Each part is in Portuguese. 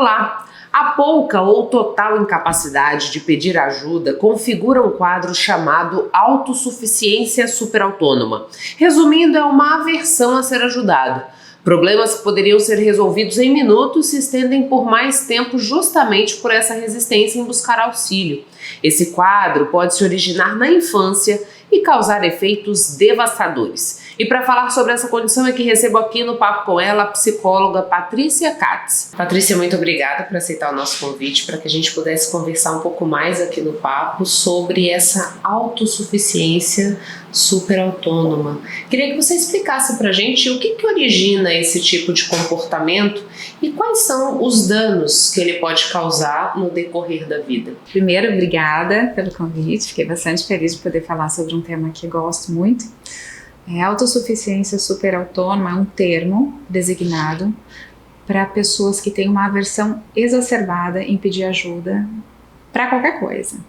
Olá! A pouca ou total incapacidade de pedir ajuda configura um quadro chamado autossuficiência superautônoma. Resumindo, é uma aversão a ser ajudado. Problemas que poderiam ser resolvidos em minutos se estendem por mais tempo justamente por essa resistência em buscar auxílio. Esse quadro pode se originar na infância e causar efeitos devastadores. E para falar sobre essa condição é que recebo aqui no Papo com ela a psicóloga Patrícia Katz. Patrícia, muito obrigada por aceitar o nosso convite para que a gente pudesse conversar um pouco mais aqui no Papo sobre essa autossuficiência superautônoma. Queria que você explicasse para a gente o que origina esse tipo de comportamento e quais são os danos que ele pode causar no decorrer da vida. Primeiro, obrigada pelo convite, fiquei bastante feliz de poder falar sobre um tema que gosto muito. Autossuficiência superautônoma é um termo designado para pessoas que têm uma aversão exacerbada em pedir ajuda para qualquer coisa.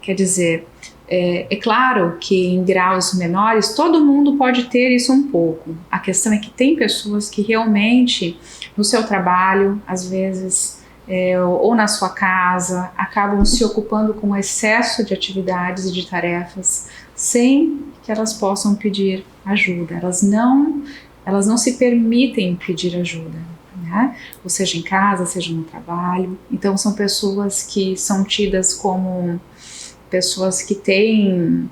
Quer dizer, é claro que em graus menores todo mundo pode ter isso um pouco. A questão é que tem pessoas que realmente no seu trabalho, às vezes, ou na sua casa, acabam se ocupando com excesso de atividades e de tarefas sem que elas possam pedir ajuda. Elas não se permitem pedir ajuda, né? Ou seja, em casa, seja no trabalho. Então são pessoas que são tidas como pessoas que têm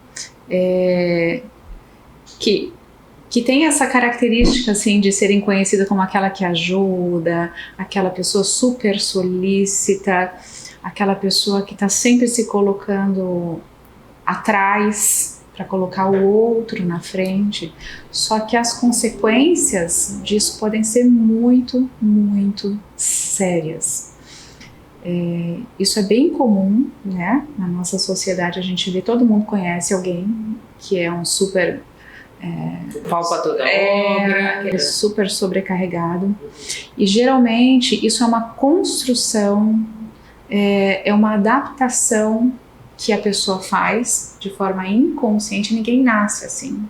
que tem essa característica assim de serem conhecidas como aquela que ajuda, aquela pessoa super solícita, aquela pessoa que está sempre se colocando atrás para colocar o outro na frente. Só que as consequências disso podem ser muito, muito sérias. Isso é bem comum, né? Na nossa sociedade a gente vê, todo mundo conhece alguém que é um super Palpa toda obra, é super sobrecarregado, e geralmente isso é uma construção, é uma adaptação que a pessoa faz de forma inconsciente. Ninguém nasce assim,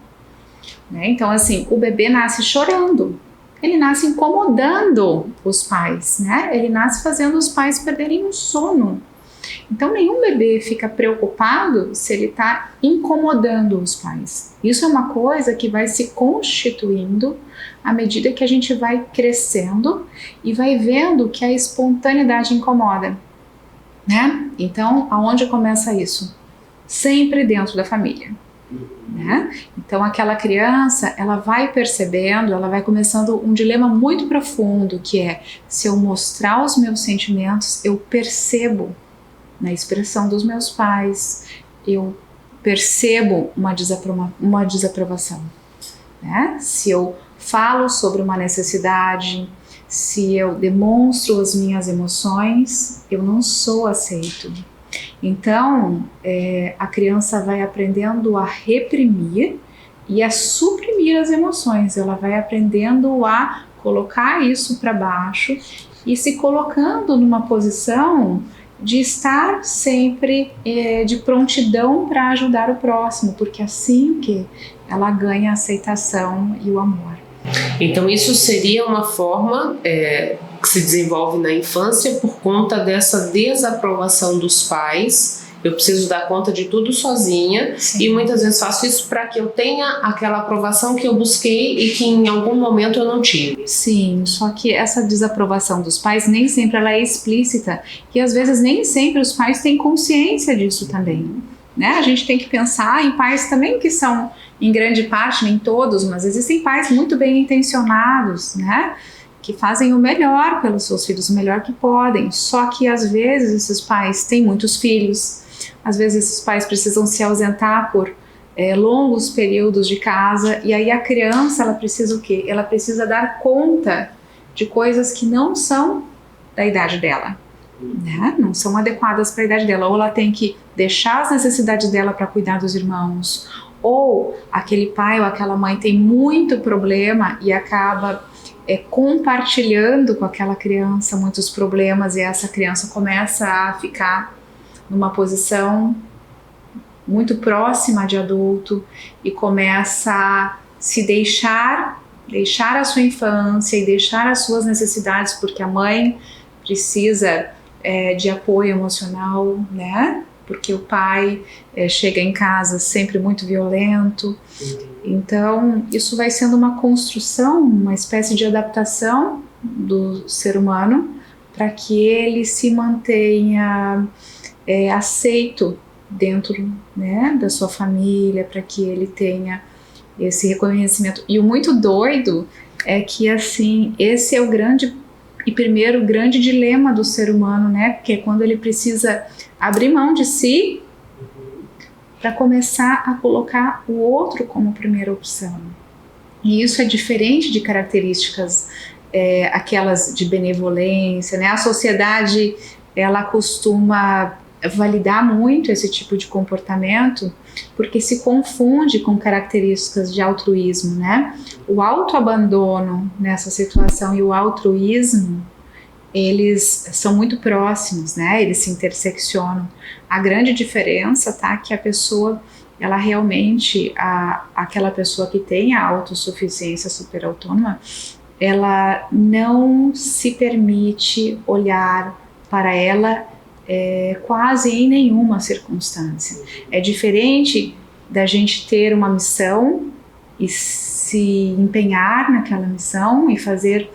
né? Então assim, o bebê nasce chorando, ele nasce incomodando os pais, né? Ele nasce fazendo os pais perderem o sono. Então nenhum bebê fica preocupado se ele está incomodando os pais. Isso é uma coisa que vai se constituindo à medida que a gente vai crescendo e vai vendo que a espontaneidade incomoda, né? Então, aonde começa isso? Sempre dentro da família, né? Então aquela criança, ela vai percebendo, ela vai começando um dilema muito profundo, que é: se eu mostrar os meus sentimentos, eu percebo na expressão dos meus pais, eu percebo uma desaprovação, né? Se eu falo sobre uma necessidade, se eu demonstro as minhas emoções, eu não sou aceito. Então, a criança vai aprendendo a reprimir e a suprimir as emoções. Ela vai aprendendo a colocar isso para baixo e se colocando numa posição de estar sempre de prontidão para ajudar o próximo, porque assim que ela ganha a aceitação e o amor. Então isso seria uma forma que se desenvolve na infância por conta dessa desaprovação dos pais. Eu preciso dar conta de tudo sozinha. Sim. E muitas vezes faço isso para que eu tenha aquela aprovação que eu busquei e que em algum momento eu não tive. Sim, só que essa desaprovação dos pais nem sempre ela é explícita, e às vezes nem sempre os pais têm consciência disso também, né? A gente tem que pensar em pais também que são, em grande parte, nem todos, mas existem pais muito bem intencionados, né? Que fazem o melhor pelos seus filhos, o melhor que podem. Só que às vezes esses pais têm muitos filhos, às vezes esses pais precisam se ausentar por longos períodos de casa, e aí a criança, ela precisa o quê? Ela precisa dar conta de coisas que não são da idade dela, né? Não são adequadas para a idade dela. Ou ela tem que deixar as necessidades dela para cuidar dos irmãos, ou aquele pai ou aquela mãe tem muito problema e acaba compartilhando com aquela criança muitos problemas, e essa criança começa a ficar numa posição muito próxima de adulto e começa a se deixar a sua infância e deixar as suas necessidades, porque a mãe precisa de apoio emocional, né? Porque o pai chega em casa sempre muito violento. Então, isso vai sendo uma construção, uma espécie de adaptação do ser humano para que ele se mantenha aceito dentro, né, da sua família, para que ele tenha esse reconhecimento. E o muito doido é que, assim, esse é o primeiro grande dilema do ser humano, né? Porque é quando ele precisa abrir mão de si para começar a colocar o outro como primeira opção. E isso é diferente de características aquelas de benevolência, né? A sociedade, ela costuma validar muito esse tipo de comportamento porque se confunde com características de altruísmo, né? O autoabandono nessa situação e o altruísmo, eles são muito próximos, né? Eles se interseccionam. A grande diferença, tá? Que a pessoa, ela realmente, aquela pessoa que tem a autossuficiência superautônoma, ela não se permite olhar para ela quase em nenhuma circunstância. É diferente da gente ter uma missão e se empenhar naquela missão e fazer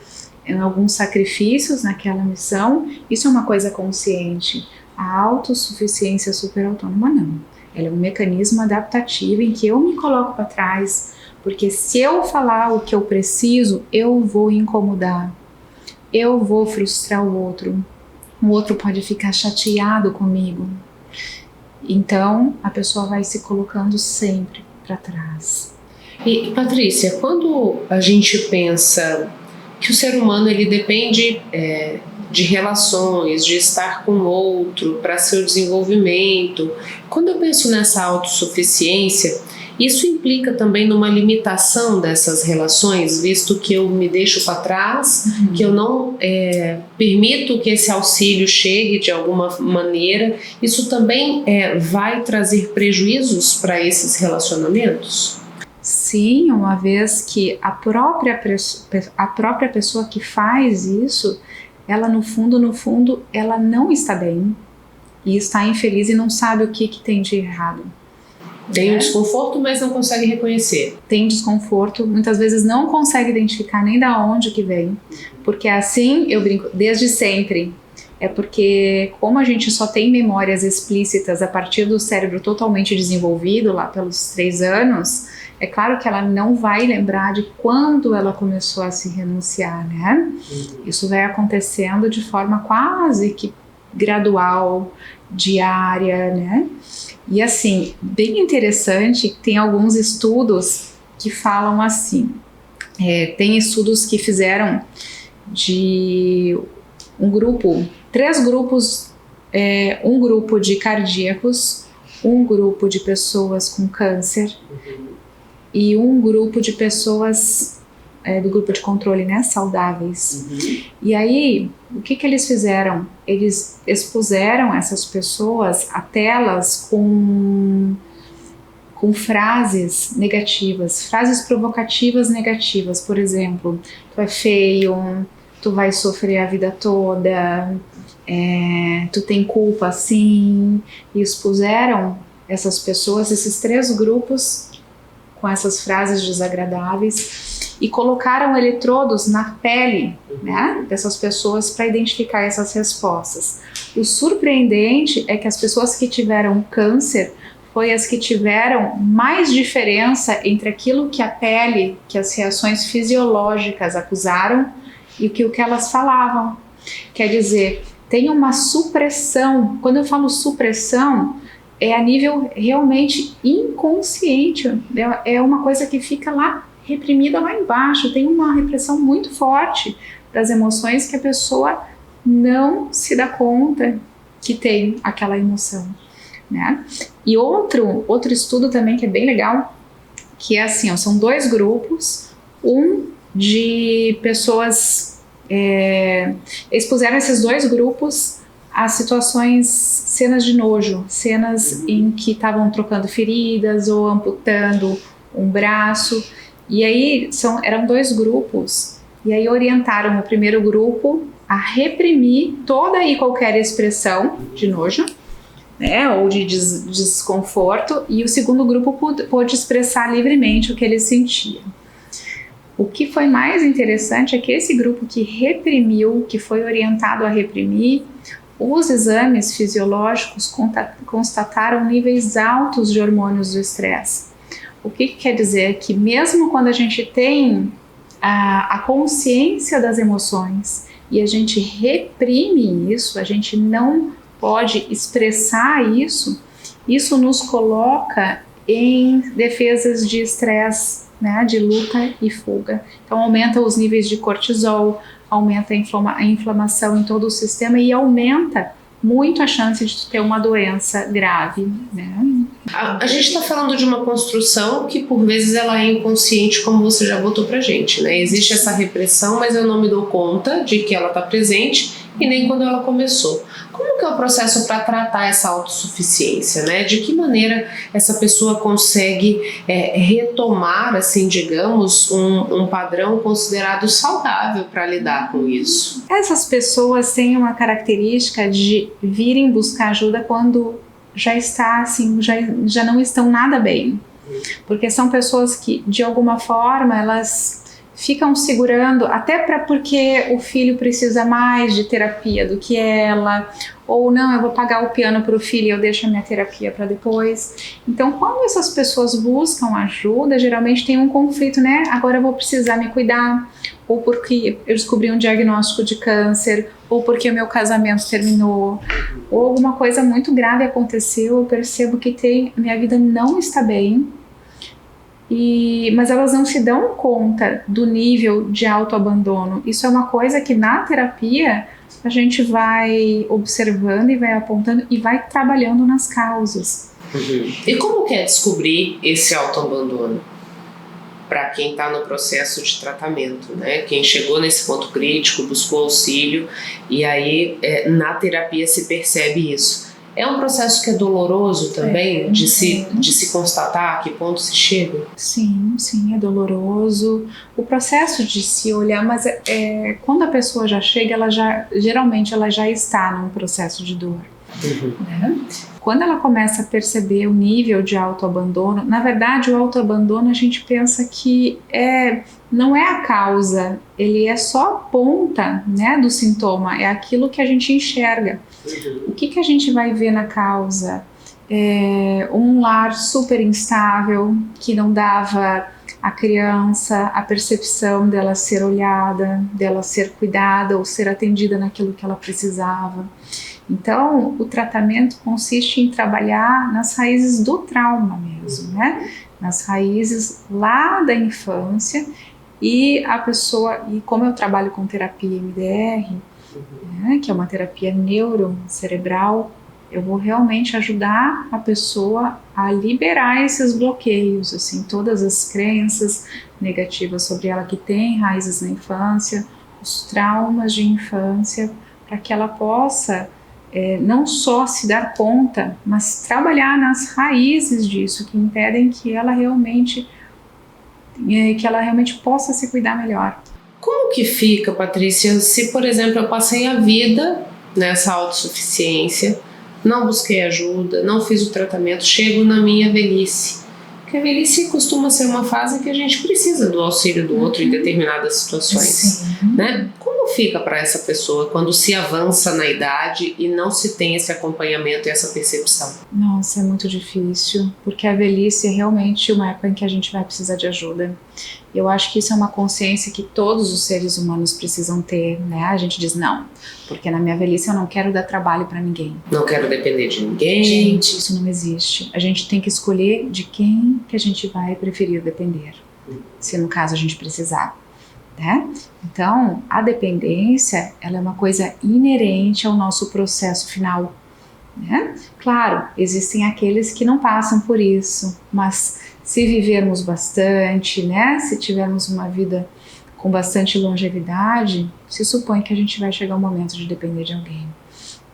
alguns sacrifícios naquela missão. Isso é uma coisa consciente. A autossuficiência superautônoma não. Ela é um mecanismo adaptativo em que eu me coloco para trás, porque se eu falar o que eu preciso, eu vou incomodar, eu vou frustrar o outro pode ficar chateado comigo. Então, a pessoa vai se colocando sempre para trás. E, Patrícia, quando a gente pensa que o ser humano ele depende de relações, de estar com o outro para seu desenvolvimento, quando eu penso nessa autossuficiência, isso implica também numa limitação dessas relações, visto que eu me deixo para trás, que eu não permito que esse auxílio chegue de alguma maneira. Isso também vai trazer prejuízos para esses relacionamentos? Sim, uma vez que a própria pessoa que faz isso, ela no fundo, ela não está bem e está infeliz e não sabe o que tem de errado. Tem um desconforto, mas não consegue reconhecer. Tem desconforto, muitas vezes não consegue identificar nem da onde que vem, porque assim, eu brinco, desde sempre. É porque como a gente só tem memórias explícitas a partir do cérebro totalmente desenvolvido, lá pelos 3 anos, é claro que ela não vai lembrar de quando ela começou a se renunciar, né? Isso vai acontecendo de forma quase que gradual, diária, né? E assim, bem interessante, tem alguns estudos que falam assim, tem estudos que fizeram de um grupo, 3 grupos, um grupo de cardíacos, um grupo de pessoas com câncer e um grupo de pessoas do grupo de controle, né, saudáveis. E aí, o que eles fizeram? Eles expuseram essas pessoas a telas com frases negativas, frases provocativas negativas. Por exemplo, tu é feio, tu vai sofrer a vida toda, tu tem culpa sim. E expuseram essas pessoas, esses 3 grupos, com essas frases desagradáveis, e colocaram eletrodos na pele, né, dessas pessoas para identificar essas respostas. O surpreendente é que as pessoas que tiveram câncer foi as que tiveram mais diferença entre aquilo que a pele, que as reações fisiológicas acusaram e o que elas falavam. Quer dizer, tem uma supressão. Quando eu falo supressão, é a nível realmente inconsciente, é uma coisa que fica lá reprimida lá embaixo, tem uma repressão muito forte das emoções que a pessoa não se dá conta que tem aquela emoção, né? E outro estudo também que é bem legal, que é assim, são 2 grupos, um de pessoas, eles puseram esses 2 grupos a situações, cenas de nojo, cenas em que estavam trocando feridas ou amputando um braço. E aí eram 2 grupos, e aí orientaram o primeiro grupo a reprimir toda e qualquer expressão de nojo, né, ou de desconforto, e o segundo grupo pôde expressar livremente o que ele sentia. O que foi mais interessante é que esse grupo que reprimiu, que foi orientado a reprimir, os exames fisiológicos constataram níveis altos de hormônios do estresse. O que quer dizer? Que mesmo quando a gente tem a consciência das emoções e a gente reprime isso, a gente não pode expressar isso, isso nos coloca em defesas de estresse, né, de luta e fuga. Então aumenta os níveis de cortisol, aumenta a inflamação em todo o sistema e aumenta muito a chance de ter uma doença grave, né? A gente está falando de uma construção que por vezes ela é inconsciente, como você já botou pra gente, né? Existe essa repressão, mas eu não me dou conta de que ela está presente e nem quando ela começou. Como que é o processo para tratar essa autossuficiência, né? De que maneira essa pessoa consegue retomar, assim, digamos, um padrão considerado saudável para lidar com isso? Essas pessoas têm uma característica de virem buscar ajuda quando já está assim, já não estão nada bem, porque são pessoas que de alguma forma elas ficam segurando, até porque o filho precisa mais de terapia do que ela, ou não, eu vou pagar o piano para o filho e eu deixo a minha terapia para depois. Então, quando essas pessoas buscam ajuda, geralmente tem um conflito, né? Agora eu vou precisar me cuidar, ou porque eu descobri um diagnóstico de câncer, ou porque o meu casamento terminou, ou alguma coisa muito grave aconteceu, eu percebo que minha vida não está bem, mas elas não se dão conta do nível de autoabandono. Isso é uma coisa que na terapia a gente vai observando e vai apontando e vai trabalhando nas causas. E como que é descobrir esse autoabandono? Para quem está no processo de tratamento, né? Quem chegou nesse ponto crítico, buscou auxílio e aí na terapia se percebe isso. É um processo que é doloroso também, de se constatar a que ponto se chega? Sim, é doloroso. O processo de se olhar, mas quando a pessoa já chega, geralmente ela já está num processo de dor. Né? Quando ela começa a perceber o nível de autoabandono, na verdade o autoabandono a gente pensa que não é a causa, ele é só a ponta, né, do sintoma, é aquilo que a gente enxerga. O que a gente vai ver na causa? Um lar super instável, que não dava à criança a percepção dela ser olhada, dela ser cuidada ou ser atendida naquilo que ela precisava. Então, o tratamento consiste em trabalhar nas raízes do trauma mesmo, né? Nas raízes lá da infância e a pessoa, e como eu trabalho com terapia MDR, né, que é uma terapia neurocerebral, eu vou realmente ajudar a pessoa a liberar esses bloqueios, assim, todas as crenças negativas sobre ela que tem raízes na infância, os traumas de infância, para que ela possa não só se dar conta, mas trabalhar nas raízes disso, que impedem que ela realmente possa se cuidar melhor. Como que fica, Patrícia, se, por exemplo, eu passei a vida nessa autossuficiência, não busquei ajuda, não fiz o tratamento, chego na minha velhice? Porque a velhice costuma ser uma fase que a gente precisa do auxílio do outro em determinadas situações, né? Como fica para essa pessoa quando se avança na idade e não se tem esse acompanhamento e essa percepção? Nossa, é muito difícil, porque a velhice é realmente uma época em que a gente vai precisar de ajuda. Eu acho que isso é uma consciência que todos os seres humanos precisam ter, né? A gente diz não, porque na minha velhice eu não quero dar trabalho para ninguém. Não quero depender de ninguém. Gente, isso não existe. A gente tem que escolher de quem que a gente vai preferir depender, se no caso a gente precisar, né? Então, a dependência, ela é uma coisa inerente ao nosso processo final, né? Claro, existem aqueles que não passam por isso, mas se vivermos bastante, né? Se tivermos uma vida com bastante longevidade, se supõe que a gente vai chegar ao momento de depender de alguém,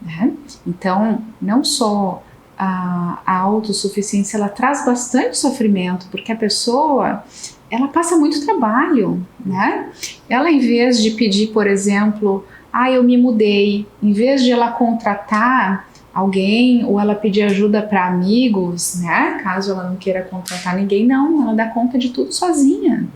né? Então, não só a autossuficiência, ela traz bastante sofrimento, porque a pessoa, ela passa muito trabalho, né? Ela, em vez de pedir, por exemplo, eu me mudei. Em vez de ela contratar alguém ou ela pedir ajuda para amigos, né? Caso ela não queira contratar ninguém, não, ela dá conta de tudo sozinha.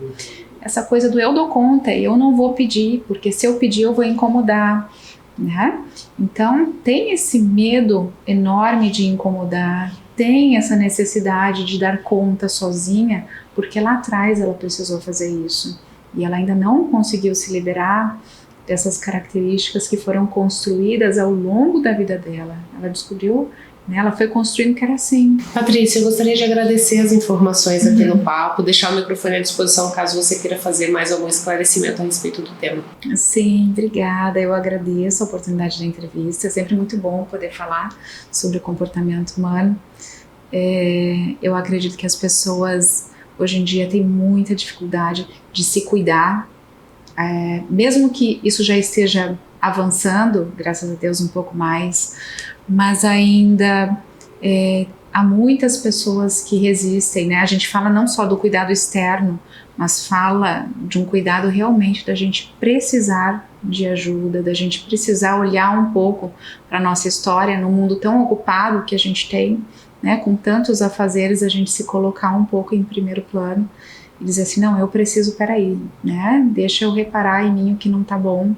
Essa coisa do eu dou conta e eu não vou pedir, porque se eu pedir eu vou incomodar, né? Então tem esse medo enorme de incomodar, tem essa necessidade de dar conta sozinha, porque lá atrás ela precisou fazer isso e ela ainda não conseguiu se liberar dessas características que foram construídas ao longo da vida dela. Ela descobriu, né, ela foi construindo que era assim. Patrícia, eu gostaria de agradecer as informações aqui no papo, deixar o microfone à disposição caso você queira fazer mais algum esclarecimento a respeito do tema. Sim, obrigada. Eu agradeço a oportunidade da entrevista. É sempre muito bom poder falar sobre o comportamento humano. Eu acredito que as pessoas hoje em dia têm muita dificuldade de se cuidar, mesmo que isso já esteja avançando, graças a Deus, um pouco mais, mas ainda há muitas pessoas que resistem, né? A gente fala não só do cuidado externo, mas fala de um cuidado realmente da gente precisar de ajuda, da gente precisar olhar um pouco para a nossa história num mundo tão ocupado que a gente tem, né? Com tantos afazeres, a gente se colocar um pouco em primeiro plano e dizer assim, não, eu preciso, peraí, né? Deixa eu reparar em mim o que não tá bom,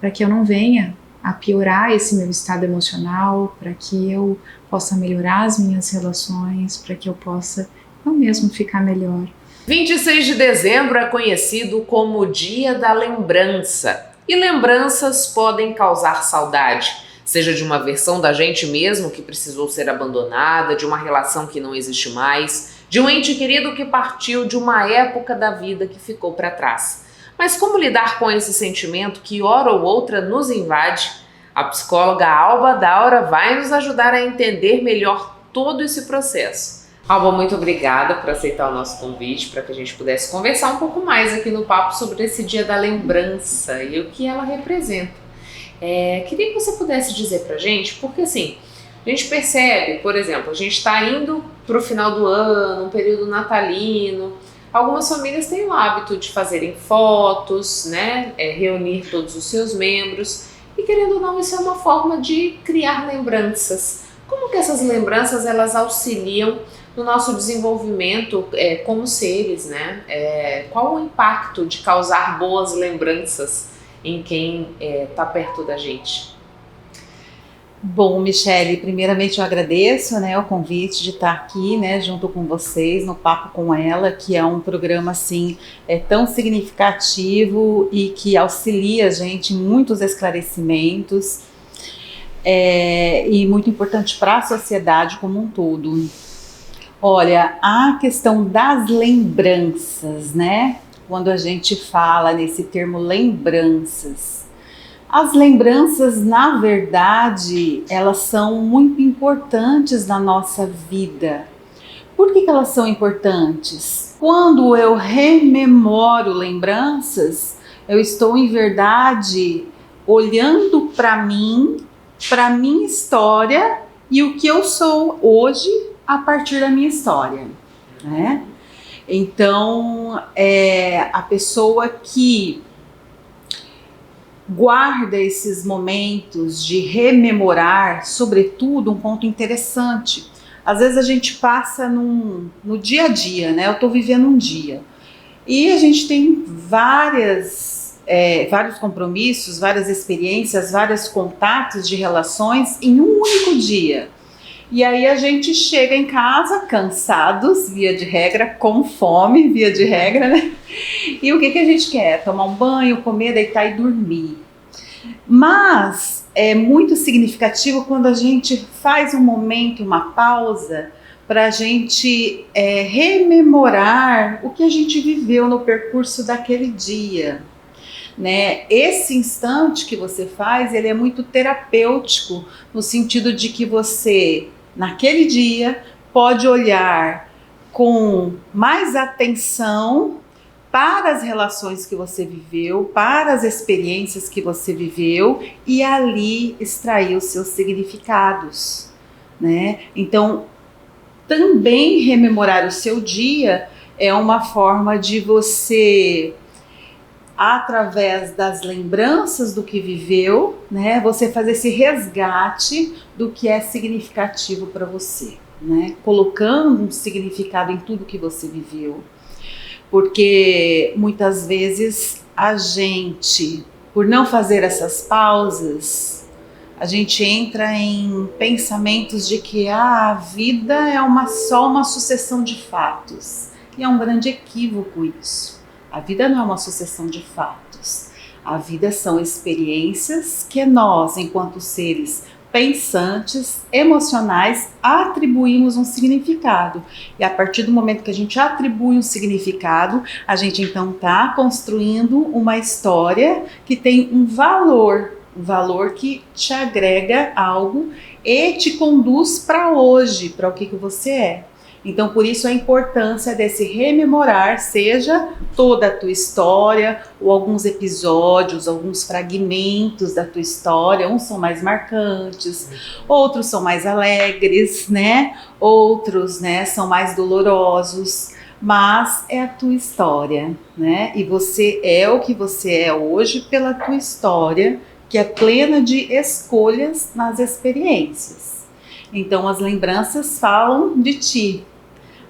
para que eu não venha a piorar esse meu estado emocional, para que eu possa melhorar as minhas relações, para que eu possa eu mesmo ficar melhor. 26 de dezembro é conhecido como o Dia da Lembrança. E lembranças podem causar saudade, seja de uma versão da gente mesmo que precisou ser abandonada, de uma relação que não existe mais, de um ente querido que partiu, de uma época da vida que ficou para trás. Mas como lidar com esse sentimento que hora ou outra nos invade? A psicóloga Alba Daura vai nos ajudar a entender melhor todo esse processo. Alba, muito obrigada por aceitar o nosso convite para que a gente pudesse conversar um pouco mais aqui no papo sobre esse Dia da Lembrança e o que ela representa. Queria que você pudesse dizer pra gente, porque assim, a gente percebe, por exemplo, a gente está indo para o final do ano, um período natalino, algumas famílias têm o hábito de fazerem fotos, né, reunir todos os seus membros e, querendo ou não, isso é uma forma de criar lembranças. Como que essas lembranças elas auxiliam no nosso desenvolvimento como seres, né? Qual o impacto de causar boas lembranças em quem está perto da gente? Bom, Michele, primeiramente eu agradeço, né, o convite de estar aqui, né, junto com vocês no Papo com Ela, que é um programa assim tão significativo e que auxilia a gente em muitos esclarecimentos e muito importante para a sociedade como um todo. Olha, a questão das lembranças, né? Quando a gente fala nesse termo lembranças, as lembranças, na verdade, elas são muito importantes na nossa vida. Por que elas são importantes? Quando eu rememoro lembranças, eu estou, em verdade, olhando para mim, para minha história e o que eu sou hoje a partir da minha história, né? Então, a pessoa que guarda esses momentos de rememorar, sobretudo, um ponto interessante. Às vezes a gente passa no dia a dia, né? Eu estou vivendo um dia e a gente tem vários compromissos, várias experiências, vários contatos de relações em um único dia. E aí a gente chega em casa cansados, via de regra, com fome, via de regra, né? E o que a gente quer? Tomar um banho, comer, deitar e dormir. Mas é muito significativo quando a gente faz um momento, uma pausa, para a gente rememorar o que a gente viveu no percurso daquele dia. Né? Esse instante que você faz, ele é muito terapêutico, no sentido de que você, naquele dia, pode olhar com mais atenção para as relações que você viveu, para as experiências que você viveu e ali extrair os seus significados, né? Então, também rememorar o seu dia é uma forma de você através das lembranças do que viveu, né, você fazer esse resgate do que é significativo para você, né, colocando um significado em tudo que você viveu, porque muitas vezes a gente, por não fazer essas pausas, a gente entra em pensamentos de que a vida é só uma sucessão de fatos, e é um grande equívoco isso. A vida não é uma sucessão de fatos. A vida são experiências que nós, enquanto seres pensantes, emocionais, atribuímos um significado. E a partir do momento que a gente atribui um significado, a gente então está construindo uma história que tem um valor que te agrega algo e te conduz para hoje, para o que você é. Então, por isso a importância desse rememorar, seja toda a tua história, ou alguns episódios, alguns fragmentos da tua história. Uns são mais marcantes, outros são mais alegres, né? Outros, né, são mais dolorosos, mas é a tua história, né? E você é o que você é hoje pela tua história, que é plena de escolhas nas experiências. Então, as lembranças falam de ti.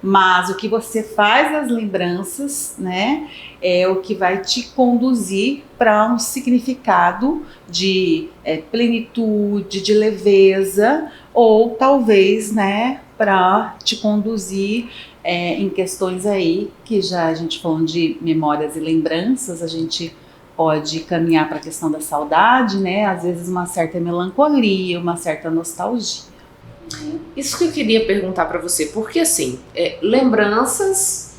Mas o que você faz das lembranças, né, é o que vai te conduzir para um significado de plenitude, de leveza, ou talvez, né, para te conduzir em questões aí que já a gente falando de memórias e lembranças, a gente pode caminhar para a questão da saudade, né, às vezes uma certa melancolia, uma certa nostalgia. Isso que eu queria perguntar para você, porque assim, lembranças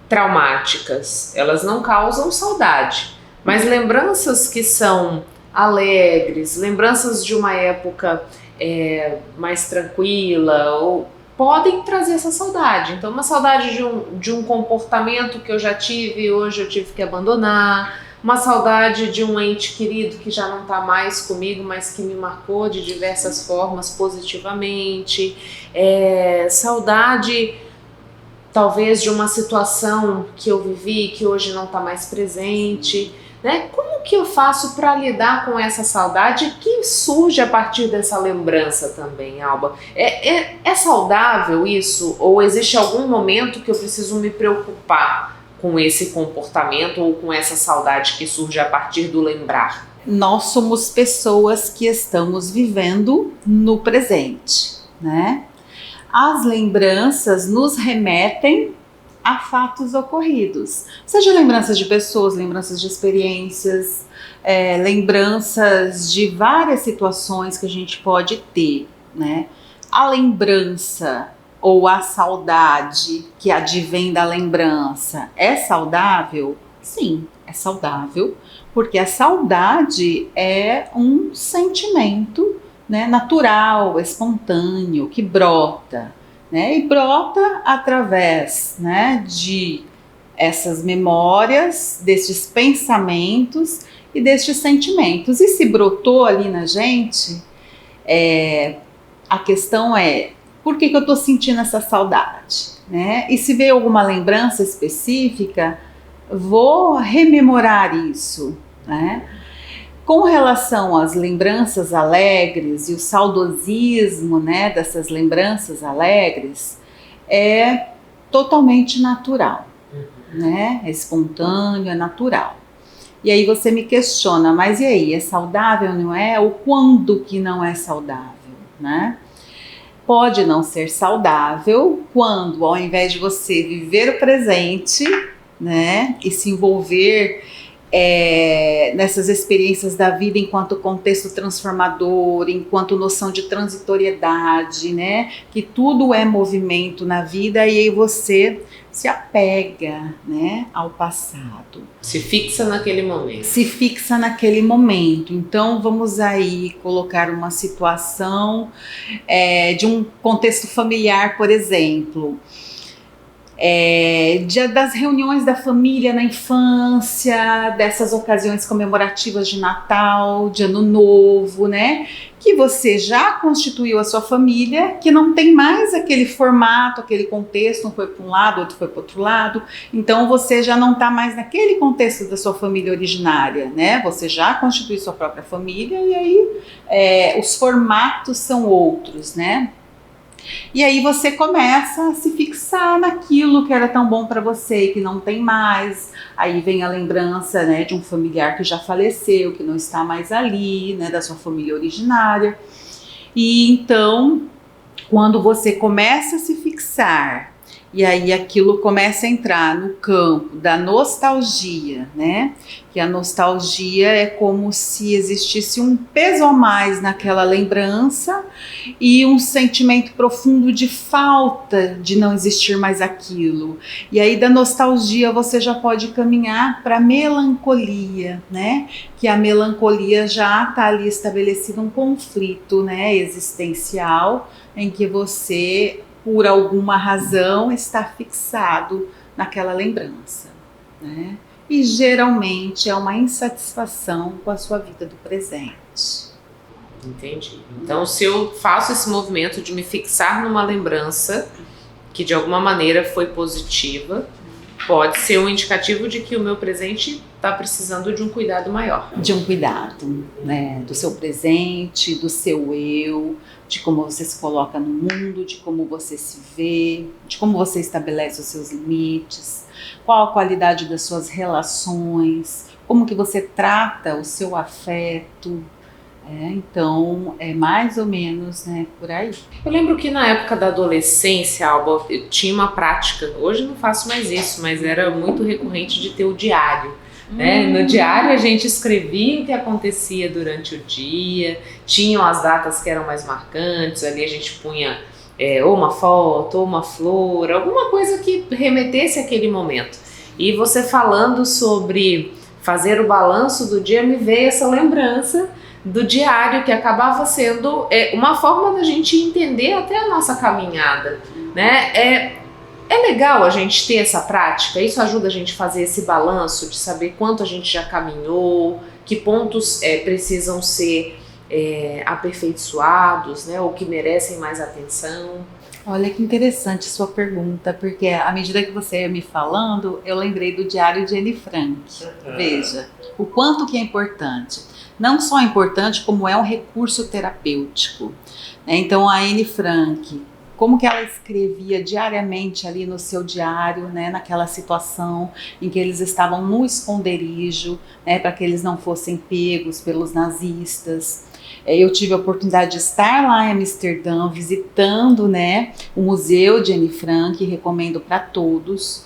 traumáticas, elas não causam saudade, mas lembranças que são alegres, lembranças de uma época mais tranquila, ou podem trazer essa saudade. Então, uma saudade de um comportamento que eu já tive e hoje eu tive que abandonar, uma saudade de um ente querido que já não está mais comigo, mas que me marcou de diversas formas positivamente, saudade talvez de uma situação que eu vivi que hoje não está mais presente, né? Como que eu faço para lidar com essa saudade que surge a partir dessa lembrança também, Alba? É saudável isso? Ou existe algum momento que eu preciso me preocupar com esse comportamento ou com essa saudade que surge a partir do lembrar? Nós somos pessoas que estamos vivendo no presente, né? As lembranças nos remetem a fatos ocorridos, seja lembranças de pessoas, lembranças de experiências, lembranças de várias situações que a gente pode ter, né? A lembrança ou a saudade que advém da lembrança é saudável? Sim, é saudável, porque a saudade é um sentimento, né, natural, espontâneo, que brota, né, e brota através, né, de essas memórias, destes pensamentos e destes sentimentos. E se brotou ali na gente, a questão é: por que eu estou sentindo essa saudade? Né? E se veio alguma lembrança específica, vou rememorar isso. Né? Com relação às lembranças alegres e o saudosismo, né, dessas lembranças alegres, é totalmente natural. Né? É espontâneo, é natural. E aí você me questiona, mas e aí, é saudável, não é? Ou quando que não é saudável? Né? Pode não ser saudável quando, ao invés de você viver o presente, né, e se envolver nessas experiências da vida enquanto contexto transformador, enquanto noção de transitoriedade, né, que tudo é movimento na vida, e aí você se apega, né, ao passado. Se fixa naquele momento. Se fixa naquele momento. Então vamos aí colocar uma situação de um contexto familiar, por exemplo. das reuniões da família na infância, dessas ocasiões comemorativas de Natal, de Ano Novo, né? Que você já constituiu a sua família, que não tem mais aquele formato, aquele contexto, um foi para um lado, outro foi para o outro lado, então você já não está mais naquele contexto da sua família originária, né? Você já constitui sua própria família e aí os formatos são outros, né? E aí você começa a se fixar naquilo que era tão bom para você e que não tem mais. Aí vem a lembrança, né, de um familiar que já faleceu, que não está mais ali, né, da sua família originária. E então, quando você começa a se fixar, e aí aquilo começa a entrar no campo da nostalgia, né? Que a nostalgia é como se existisse um peso a mais naquela lembrança e um sentimento profundo de falta de não existir mais aquilo. E aí da nostalgia você já pode caminhar para a melancolia, né? Que a melancolia já está ali estabelecido um conflito, né, existencial, em que você, por alguma razão, está fixado naquela lembrança, né? E geralmente é uma insatisfação com a sua vida do presente. Entendi. Então, se eu faço esse movimento de me fixar numa lembrança que de alguma maneira foi positiva, pode ser um indicativo de que o meu presente está precisando de um cuidado maior. De um cuidado, né? Do seu presente, do seu eu, de como você se coloca no mundo, de como você se vê, de como você estabelece os seus limites, qual a qualidade das suas relações, como que você trata o seu afeto. Então, é mais ou menos, né, por aí. Eu lembro que na época da adolescência, Alba, eu tinha uma prática, hoje não faço mais isso, mas era muito recorrente de ter o diário. Né? No diário a gente escrevia o que acontecia durante o dia, tinham as datas que eram mais marcantes, ali a gente punha ou uma foto, ou uma flor, alguma coisa que remetesse àquele momento. E você falando sobre fazer o balanço do dia, me veio essa lembrança do diário, que acabava sendo uma forma da gente entender até a nossa caminhada, né? É legal a gente ter essa prática, isso ajuda a gente a fazer esse balanço, de saber quanto a gente já caminhou, que pontos precisam ser aperfeiçoados, né, ou que merecem mais atenção. Olha que interessante sua pergunta, porque à medida que você ia me falando, eu lembrei do diário de Anne Frank. Veja, o quanto que é importante. Não só importante, como é um recurso terapêutico, né? Então a Anne Frank, como que ela escrevia diariamente ali no seu diário, né, naquela situação em que eles estavam no esconderijo, né, para que eles não fossem pegos pelos nazistas. Eu tive a oportunidade de estar lá em Amsterdã visitando, né, o Museu de Anne Frank, recomendo para todos,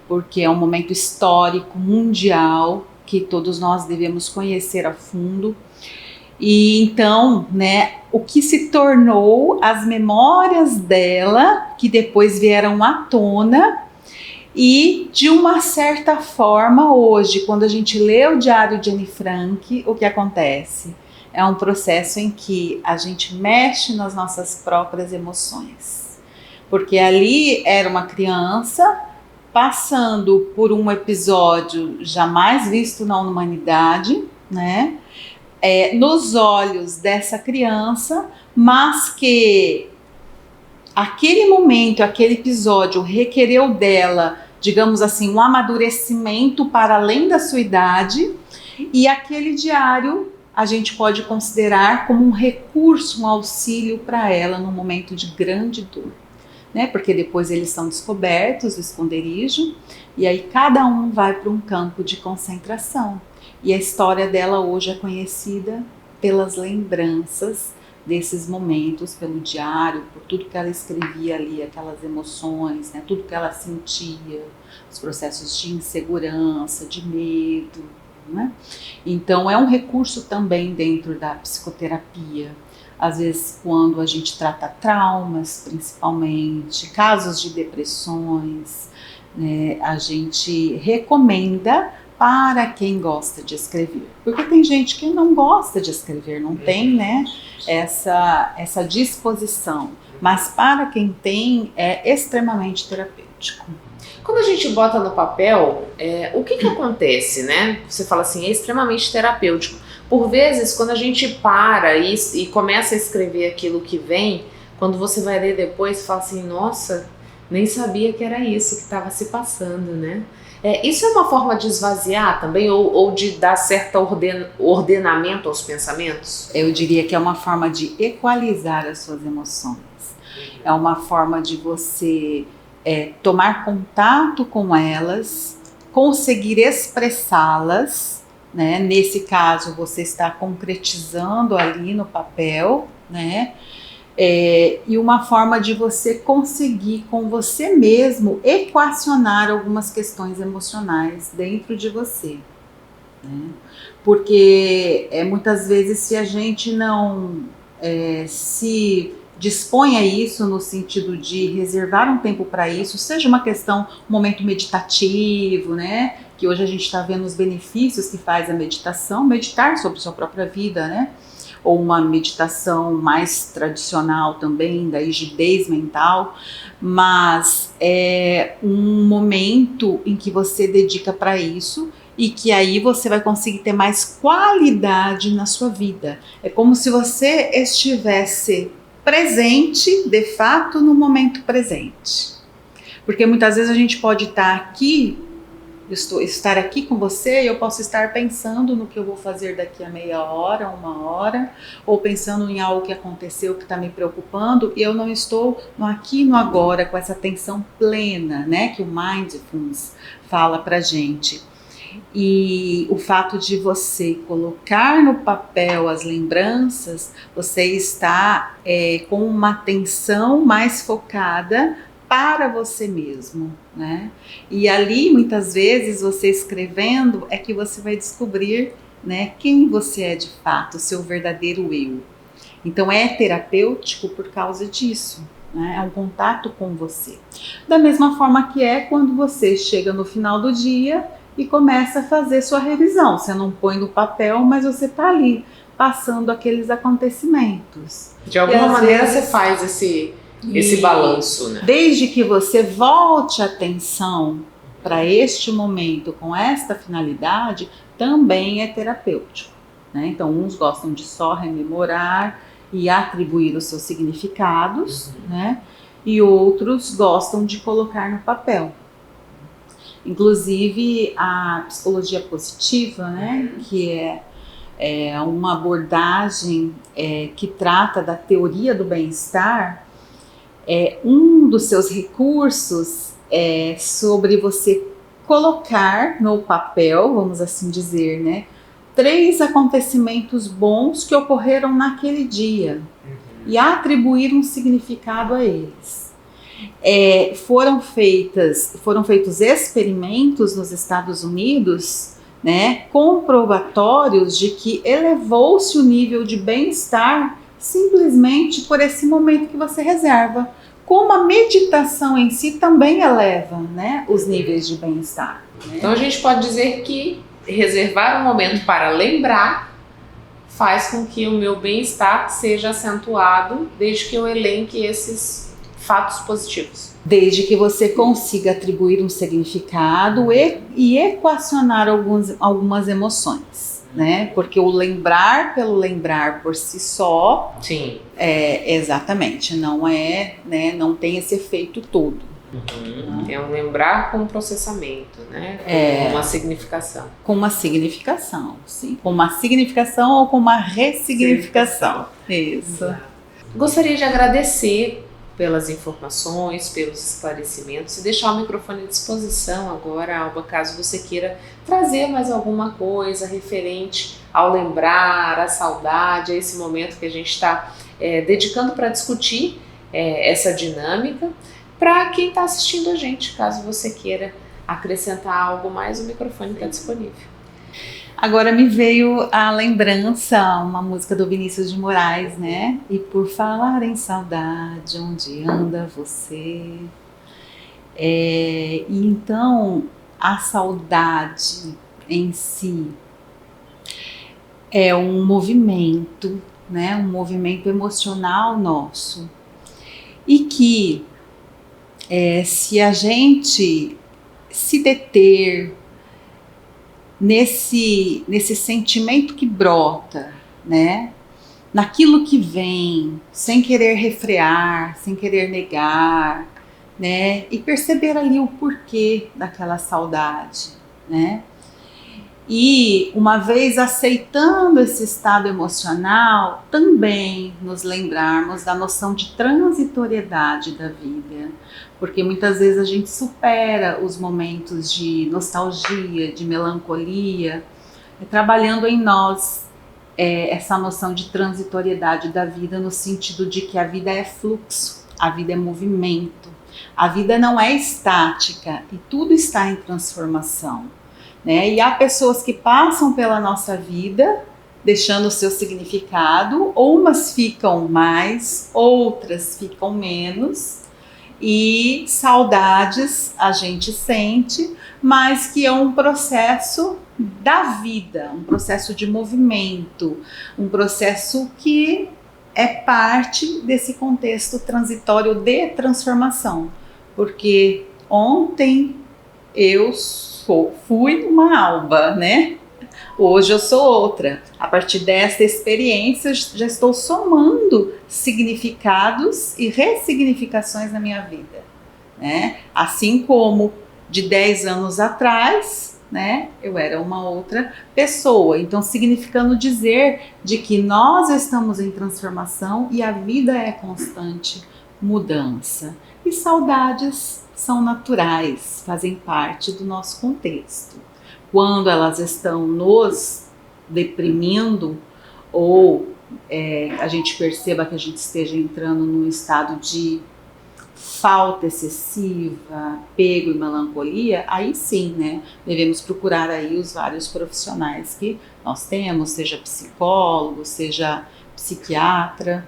porque é um momento histórico, mundial, que todos nós devemos conhecer a fundo. E então, né, o que se tornou as memórias dela, que depois vieram à tona, e de uma certa forma hoje, quando a gente lê o diário de Anne Frank, o que acontece? É um processo em que a gente mexe nas nossas próprias emoções, porque ali era uma criança passando por um episódio jamais visto na humanidade, né? Nos olhos dessa criança, mas que aquele momento, aquele episódio requereu dela, digamos assim, um amadurecimento para além da sua idade, e aquele diário a gente pode considerar como um recurso, um auxílio para ela num momento de grande dor, né? Porque depois eles são descobertos do esconderijo, e aí cada um vai para um campo de concentração. E a história dela hoje é conhecida pelas lembranças desses momentos, pelo diário, por tudo que ela escrevia ali, aquelas emoções, né, tudo que ela sentia, os processos de insegurança, de medo, né? Então é um recurso também dentro da psicoterapia. Às vezes quando a gente trata traumas, principalmente, casos de depressões, né, a gente recomenda para quem gosta de escrever, porque tem gente que não gosta de escrever, não tem, né, essa disposição, mas para quem tem é extremamente terapêutico. Quando a gente bota no papel, o que acontece, né? Você fala assim, é extremamente terapêutico. Por vezes, quando a gente para e começa a escrever aquilo que vem, quando você vai ler depois, você fala assim, nossa, nem sabia que era isso que estava se passando, né? Isso é uma forma de esvaziar também, ou de dar certo ordenamento aos pensamentos? Eu diria que é uma forma de equalizar as suas emoções. É uma forma de você tomar contato com elas, conseguir expressá-las, né? Nesse caso, você está concretizando ali no papel, né? E uma forma de você conseguir com você mesmo equacionar algumas questões emocionais dentro de você, né? Porque muitas vezes, se a gente não se dispõe a isso no sentido de reservar um tempo para isso, seja uma questão, um momento meditativo, né? Que hoje a gente está vendo os benefícios que faz a meditação, meditar sobre sua própria vida, né? Ou uma meditação mais tradicional também, da rigidez mental, mas é um momento em que você dedica para isso e que aí você vai conseguir ter mais qualidade na sua vida. É como se você estivesse presente, de fato, no momento presente. Porque muitas vezes a gente pode estar aqui, estar aqui com você, e eu posso estar pensando no que eu vou fazer daqui a meia hora, uma hora, ou pensando em algo que aconteceu que está me preocupando, e eu não estou no aqui e no agora, com essa atenção plena, né, que o Mindfulness fala pra gente. E o fato de você colocar no papel as lembranças, você está com uma atenção mais focada para você mesmo, né? E ali, muitas vezes, você escrevendo, é que você vai descobrir, né, quem você é de fato, o seu verdadeiro eu. Então é terapêutico por causa disso, né? É um contato com você. Da mesma forma que é quando você chega no final do dia e começa a fazer sua revisão. Você não põe no papel, mas você está ali, passando aqueles acontecimentos. De alguma maneira você faz esse balanço, né? Desde que você volte a atenção para este momento com esta finalidade, também é terapêutico, né? Então, uns gostam de só rememorar e atribuir os seus significados, né? E outros gostam de colocar no papel. Inclusive, a psicologia positiva, né? Que é uma abordagem que trata da teoria do bem-estar. Um dos seus recursos é sobre você colocar no papel, vamos assim dizer, né, 3 acontecimentos bons que ocorreram naquele dia e atribuir um significado a eles. Foram feitos experimentos nos Estados Unidos, né, comprobatórios de que elevou-se o nível de bem-estar simplesmente por esse momento que você reserva. Como a meditação em si também eleva, né, os níveis de bem-estar, né? Então a gente pode dizer que reservar um momento para lembrar faz com que o meu bem-estar seja acentuado desde que eu elenque esses fatos positivos. Desde que você consiga atribuir um significado e equacionar algumas emoções. Né? Porque o lembrar pelo lembrar por si só, sim, exatamente, não né, não tem esse efeito todo. É um lembrar com um processamento, né? Com uma significação. Com uma significação, sim. Com uma significação ou com uma ressignificação. Isso. Exato. Gostaria de agradecer pelas informações, pelos esclarecimentos e deixar o microfone à disposição agora, Alba, caso você queira trazer mais alguma coisa referente ao lembrar, à saudade, a esse momento que a gente está dedicando para discutir essa dinâmica, para quem está assistindo a gente, caso você queira acrescentar algo mais, o microfone está disponível. Agora me veio a lembrança, uma música do Vinícius de Moraes, né? E por falar em saudade, onde anda você? E então, a saudade em si é um movimento, né? Um movimento emocional nosso. E que se a gente se deter nesse sentimento que brota, né? Naquilo que vem, sem querer refrear, sem querer negar, né? E perceber ali o porquê daquela saudade, né? E uma vez aceitando esse estado emocional, também nos lembrarmos da noção de transitoriedade da vida, porque muitas vezes a gente supera os momentos de nostalgia, de melancolia, trabalhando em nós essa noção de transitoriedade da vida, no sentido de que a vida é fluxo, a vida é movimento, a vida não é estática e tudo está em transformação, né? E há pessoas que passam pela nossa vida deixando o seu significado, umas ficam mais, outras ficam menos, e saudades a gente sente, mas que é um processo da vida, um processo de movimento, um processo que é parte desse contexto transitório de transformação, porque ontem eu fui uma alba, né? Hoje eu sou outra. A partir dessa experiência, já estou somando significados e ressignificações na minha vida, né? Assim como de 10 anos atrás, né, eu era uma outra pessoa. Então, significando dizer de que nós estamos em transformação e a vida é constante mudança. E saudades são naturais, fazem parte do nosso contexto. Quando elas estão nos deprimindo ou a gente perceba que a gente esteja entrando num estado de falta excessiva, apego e melancolia, aí sim, né, devemos procurar aí os vários profissionais que nós temos, seja psicólogo, seja psiquiatra,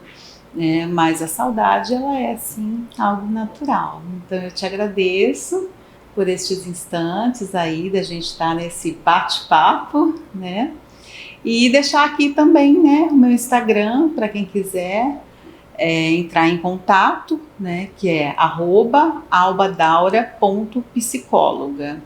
né, mas a saudade, ela é sim algo natural. Então eu te agradeço por estes instantes aí da gente estar nesse bate-papo, né? E deixar aqui também, né, o meu Instagram para quem quiser entrar em contato, né, que é @albadaura.psicóloga.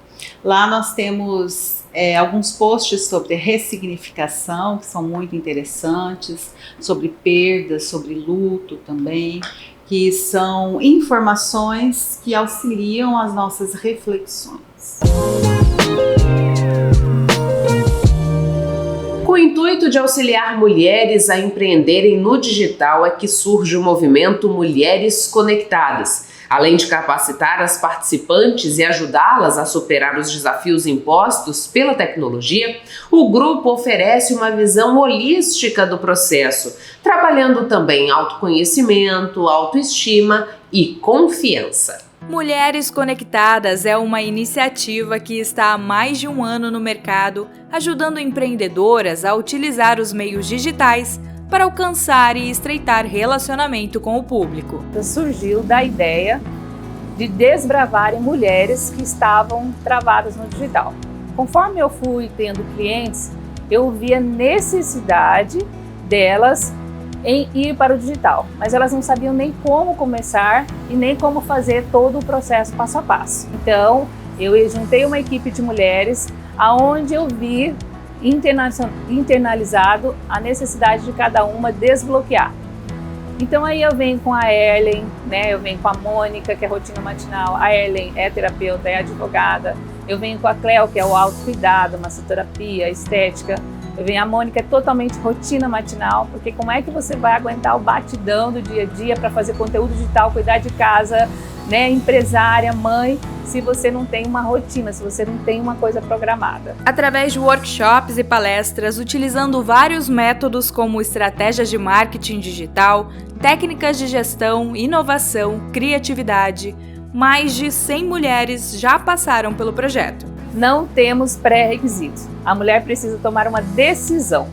Lá nós temos alguns posts sobre ressignificação, que são muito interessantes, sobre perdas, sobre luto também, que são informações que auxiliam as nossas reflexões. Com o intuito de auxiliar mulheres a empreenderem no digital é que surge o movimento Mulheres Conectadas. Além de capacitar as participantes e ajudá-las a superar os desafios impostos pela tecnologia, o grupo oferece uma visão holística do processo, trabalhando também autoconhecimento, autoestima e confiança. Mulheres Conectadas é uma iniciativa que está há mais de um ano no mercado, ajudando empreendedoras a utilizar os meios digitais para alcançar e estreitar relacionamento com o público. Surgiu da ideia de desbravarem mulheres que estavam travadas no digital. Conforme eu fui tendo clientes, eu vi a necessidade delas em ir para o digital, mas elas não sabiam nem como começar e nem como fazer todo o processo passo a passo. Então, eu juntei uma equipe de mulheres aonde eu vi internalizado a necessidade de cada uma desbloquear. Então aí eu venho com a Erlen, né? Eu venho com a Mônica, que é rotina matinal. A Erlen é terapeuta, é advogada. Eu venho com a Cleo, que é o autocuidado, massoterapia, estética. Eu venho a Mônica, é totalmente rotina matinal, porque como é que você vai aguentar o batidão do dia a dia para fazer conteúdo digital, cuidar de casa, né, empresária, mãe, se você não tem uma rotina, se você não tem uma coisa programada. Através de workshops e palestras, utilizando vários métodos como estratégias de marketing digital, técnicas de gestão, inovação, criatividade, mais de 100 mulheres já passaram pelo projeto. Não temos pré-requisitos. A mulher precisa tomar uma decisão.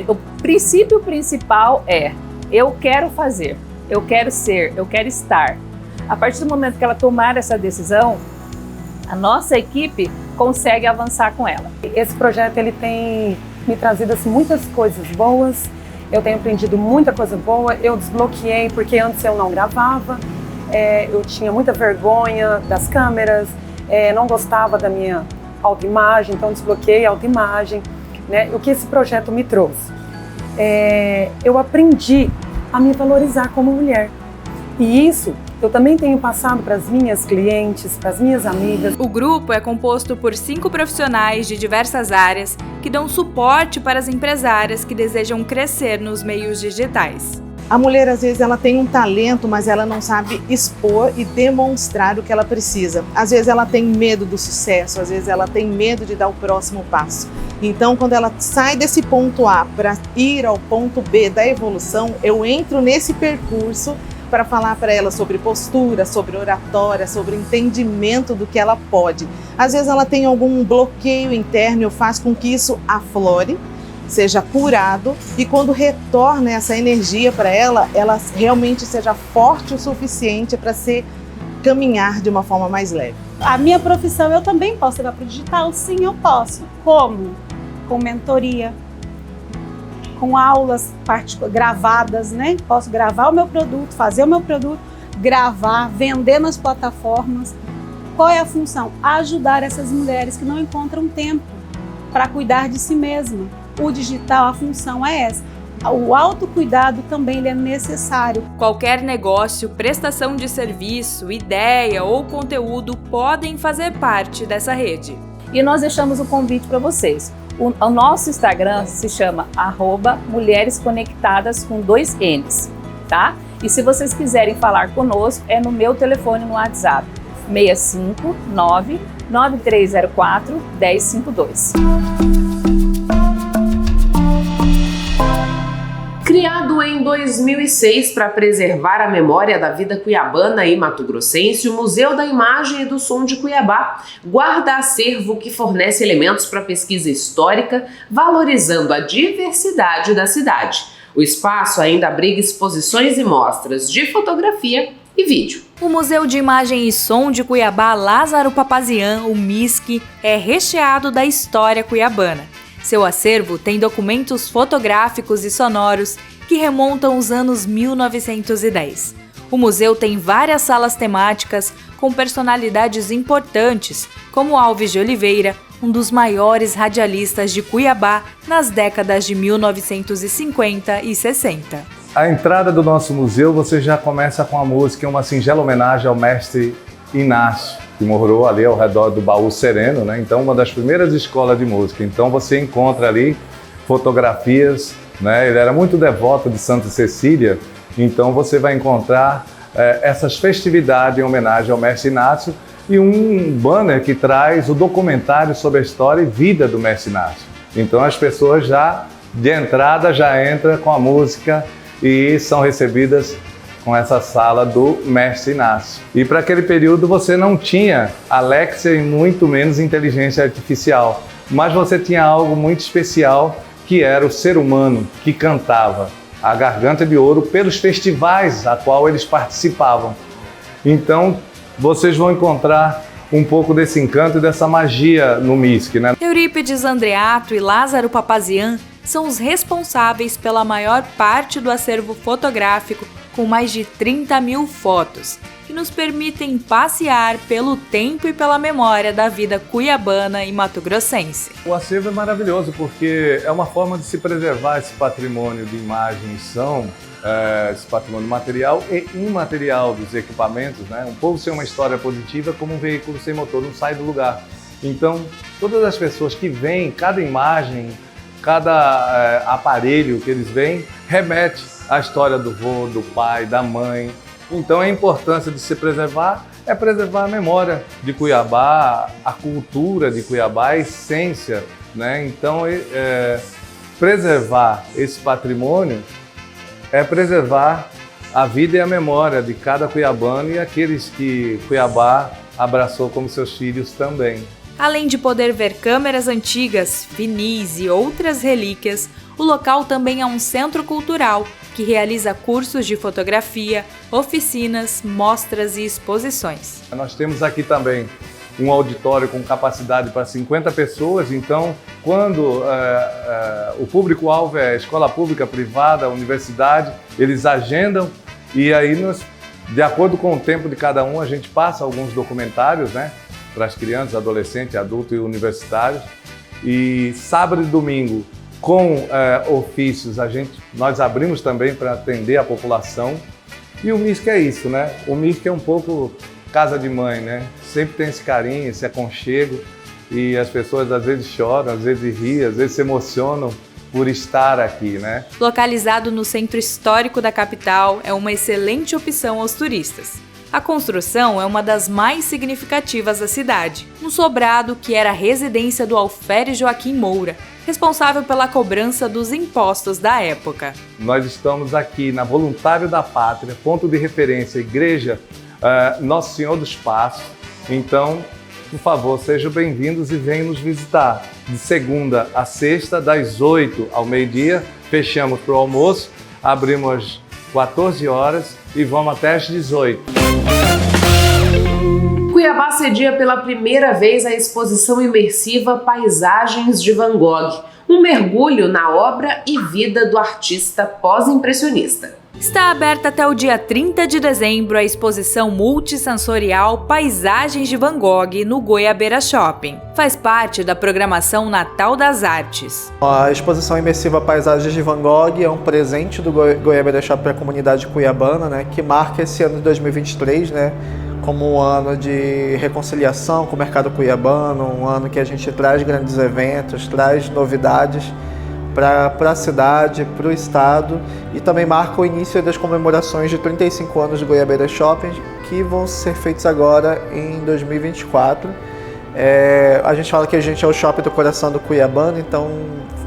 O princípio principal é: eu quero fazer, eu quero ser, eu quero estar. A partir do momento que ela tomar essa decisão, a nossa equipe consegue avançar com ela. Esse projeto ele tem me trazido assim, muitas coisas boas, eu tenho aprendido muita coisa boa, eu desbloqueei porque antes eu não gravava, eu tinha muita vergonha das câmeras, não gostava da minha autoimagem, então desbloqueei a autoimagem, né? O que esse projeto me trouxe? Eu aprendi a me valorizar como mulher. E isso eu também tenho passado para as minhas clientes, para as minhas amigas. O grupo é composto por 5 profissionais de diversas áreas que dão suporte para as empresárias que desejam crescer nos meios digitais. A mulher, às vezes, ela tem um talento, mas ela não sabe expor e demonstrar o que ela precisa. Às vezes ela tem medo do sucesso, às vezes ela tem medo de dar o próximo passo. Então, quando ela sai desse ponto A para ir ao ponto B da evolução, eu entro nesse percurso para falar para ela sobre postura, sobre oratória, sobre entendimento do que ela pode. Às vezes ela tem algum bloqueio interno, eu faço com que isso aflore, seja curado, e quando retorna essa energia para ela realmente seja forte o suficiente para caminhar de uma forma mais leve. A minha profissão eu também posso levar para o digital? Sim, eu posso. Como? Com mentoria, com aulas gravadas, né? Posso gravar o meu produto, fazer o meu produto, gravar, vender nas plataformas. Qual é a função? Ajudar essas mulheres que não encontram tempo para cuidar de si mesma. O digital, a função é essa. O autocuidado também ele é necessário. Qualquer negócio, prestação de serviço, ideia ou conteúdo podem fazer parte dessa rede. E nós deixamos o convite para vocês. O nosso Instagram se chama @mulheresconectadas com 2 N's, tá? E se vocês quiserem falar conosco, é no meu telefone no WhatsApp, 659 9304 1052. Criado em 2006 para preservar a memória da vida cuiabana e mato-grossense, o Museu da Imagem e do Som de Cuiabá guarda acervo que fornece elementos para pesquisa histórica, valorizando a diversidade da cidade. O espaço ainda abriga exposições e mostras de fotografia e vídeo. O Museu de Imagem e Som de Cuiabá Lázaro Papazian, o MISC, é recheado da história cuiabana. Seu acervo tem documentos fotográficos e sonoros que remontam aos anos 1910. O museu tem várias salas temáticas com personalidades importantes, como Alves de Oliveira, um dos maiores radialistas de Cuiabá nas décadas de 1950 e 60. A entrada do nosso museu você já começa com a música, uma singela homenagem ao mestre Inácio, que morou ali ao redor do Baú Sereno, né? Então, uma das primeiras escolas de música. Então, você encontra ali fotografias, né? Ele era muito devoto de Santa Cecília, então você vai encontrar essas festividades em homenagem ao mestre Inácio e um banner que traz o documentário sobre a história e vida do mestre Inácio. Então, as pessoas já, de entrada, já entram com a música e são recebidas com essa sala do mestre Inácio. E para aquele período você não tinha Alexia e muito menos inteligência artificial, mas você tinha algo muito especial que era o ser humano que cantava a Garganta de Ouro pelos festivais a qual eles participavam. Então vocês vão encontrar um pouco desse encanto e dessa magia no MISC, né? Eurípides Andreato e Lázaro Papazian são os responsáveis pela maior parte do acervo fotográfico, com mais de 30 mil fotos, que nos permitem passear pelo tempo e pela memória da vida cuiabana e mato-grossense. O acervo é maravilhoso porque é uma forma de se preservar esse patrimônio de imagem e som, esse patrimônio material e imaterial dos equipamentos, né? Um povo sem uma história positiva como um veículo sem motor não sai do lugar. Então, todas as pessoas que veem cada imagem, cada aparelho que eles veem, remete à história do vô, do pai, da mãe. Então a importância de se preservar é preservar a memória de Cuiabá, a cultura de Cuiabá, a essência, né? Então preservar esse patrimônio é preservar a vida e a memória de cada cuiabano e aqueles que Cuiabá abraçou como seus filhos também. Além de poder ver câmeras antigas, finis e outras relíquias, o local também é um centro cultural que realiza cursos de fotografia, oficinas, mostras e exposições. Nós temos aqui também um auditório com capacidade para 50 pessoas, então quando o público-alvo é escola pública, privada, universidade, eles agendam e aí nós, de acordo com o tempo de cada um, a gente passa alguns documentários, né? para as crianças, adolescentes, adultos e universitários. E sábado e domingo, com ofícios, nós abrimos também para atender a população. E o MISC é isso, né? O MISC é um pouco casa de mãe, né? Sempre tem esse carinho, esse aconchego. E as pessoas às vezes choram, às vezes riem, às vezes se emocionam por estar aqui, né? Localizado no centro histórico da capital, é uma excelente opção aos turistas. A construção é uma das mais significativas da cidade, no sobrado que era a residência do alferes Joaquim Moura, responsável pela cobrança dos impostos da época. Nós estamos aqui na Voluntário da Pátria, ponto de referência, Igreja Nosso Senhor dos Passos. Então, por favor, sejam bem-vindos e venham nos visitar. De segunda a sexta, das 8 ao meio-dia, fechamos para o almoço, abrimos às 14 horas e vamos até às 18. Cuiabá cedia pela primeira vez a exposição imersiva Paisagens de Van Gogh, um mergulho na obra e vida do artista pós-impressionista. Está aberta até o dia 30 de dezembro a exposição multissensorial Paisagens de Van Gogh no Goiabeira Shopping. Faz parte da programação Natal das Artes. A exposição imersiva Paisagens de Van Gogh é um presente do Goiabeira Shopping para a comunidade cuiabana, né, que marca esse ano de 2023, né, como um ano de reconciliação com o mercado cuiabano, um ano que a gente traz grandes eventos, traz novidades para a cidade, para o estado, e também marca o início das comemorações de 35 anos do Goiabeira Shopping, que vão ser feitos agora em 2024. A gente fala que a gente é o shopping do coração do cuiabano, então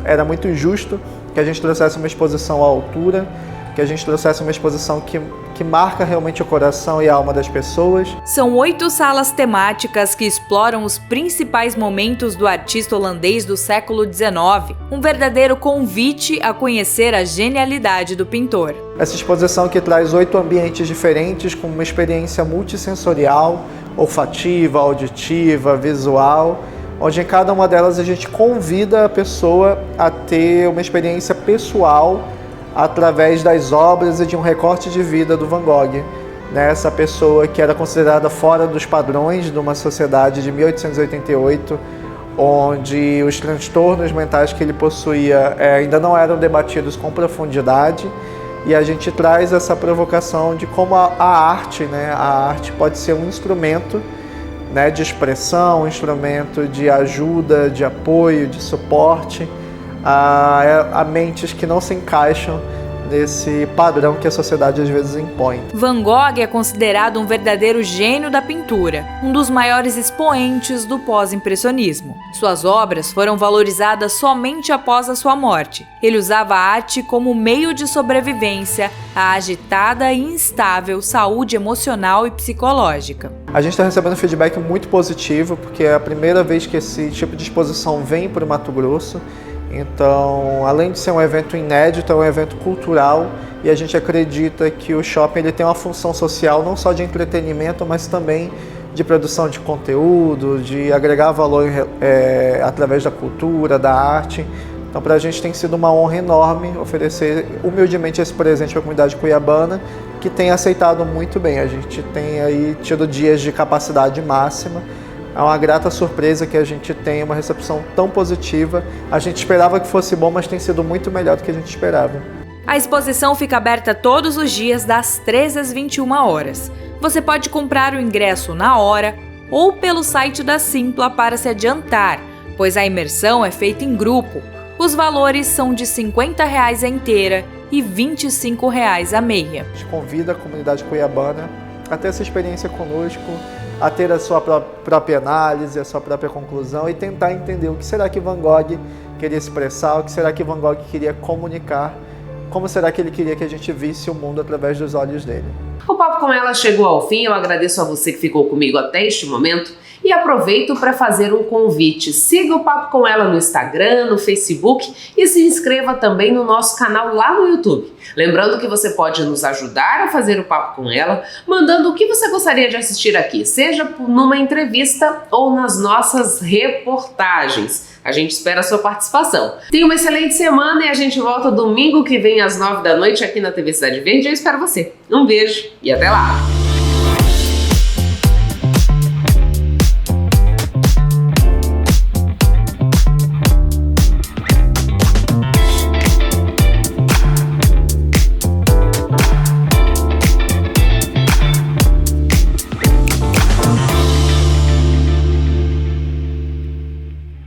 era muito injusto que a gente trouxesse uma exposição à altura, que a gente trouxesse uma exposição que marca realmente o coração e a alma das pessoas. São 8 salas temáticas que exploram os principais momentos do artista holandês do século XIX, um verdadeiro convite a conhecer a genialidade do pintor. Essa exposição que traz 8 ambientes diferentes com uma experiência multissensorial, olfativa, auditiva, visual, onde em cada uma delas a gente convida a pessoa a ter uma experiência pessoal através das obras e de um recorte de vida do Van Gogh. Essa pessoa que era considerada fora dos padrões de uma sociedade de 1888, onde os transtornos mentais que ele possuía ainda não eram debatidos com profundidade, e a gente traz essa provocação de como a arte pode ser um instrumento, né, de expressão, um instrumento de ajuda, de apoio, de suporte a mentes que não se encaixam nesse padrão que a sociedade às vezes impõe. Van Gogh é considerado um verdadeiro gênio da pintura, um dos maiores expoentes do pós-impressionismo. Suas obras foram valorizadas somente após a sua morte. Ele usava a arte como meio de sobrevivência à agitada e instável saúde emocional e psicológica. A gente está recebendo feedback muito positivo, porque é a primeira vez que esse tipo de exposição vem para o Mato Grosso. Então, além de ser um evento inédito, é um evento cultural, e a gente acredita que o shopping ele tem uma função social não só de entretenimento, mas também de produção de conteúdo, de agregar valor através da cultura, da arte. Então, para a gente tem sido uma honra enorme oferecer humildemente esse presente para a comunidade cuiabana, que tem aceitado muito bem. A gente tem aí tido dias de capacidade máxima. É uma grata surpresa que a gente tenha uma recepção tão positiva. A gente esperava que fosse bom, mas tem sido muito melhor do que a gente esperava. A exposição fica aberta todos os dias das 13 às 21 horas. Você pode comprar o ingresso na hora ou pelo site da Simpla para se adiantar, pois a imersão é feita em grupo. Os valores são de R$ 50 a inteira e R$ 25 a meia. A gente convida a comunidade cuiabana a ter essa experiência conosco, a ter a sua própria análise, a sua própria conclusão e tentar entender o que será que Van Gogh queria expressar, o que será que Van Gogh queria comunicar, como será que ele queria que a gente visse o mundo através dos olhos dele. O Papo com Ela chegou ao fim, eu agradeço a você que ficou comigo até este momento e aproveito para fazer um convite. Siga o Papo com Ela no Instagram, no Facebook e se inscreva também no nosso canal lá no YouTube. Lembrando que você pode nos ajudar a fazer o Papo com Ela, mandando o que você gostaria de assistir aqui, seja numa entrevista ou nas nossas reportagens. A gente espera a sua participação. Tenha uma excelente semana e a gente volta domingo que vem às 9 da noite aqui na TV Cidade Verde. Eu espero você. Um beijo e até lá!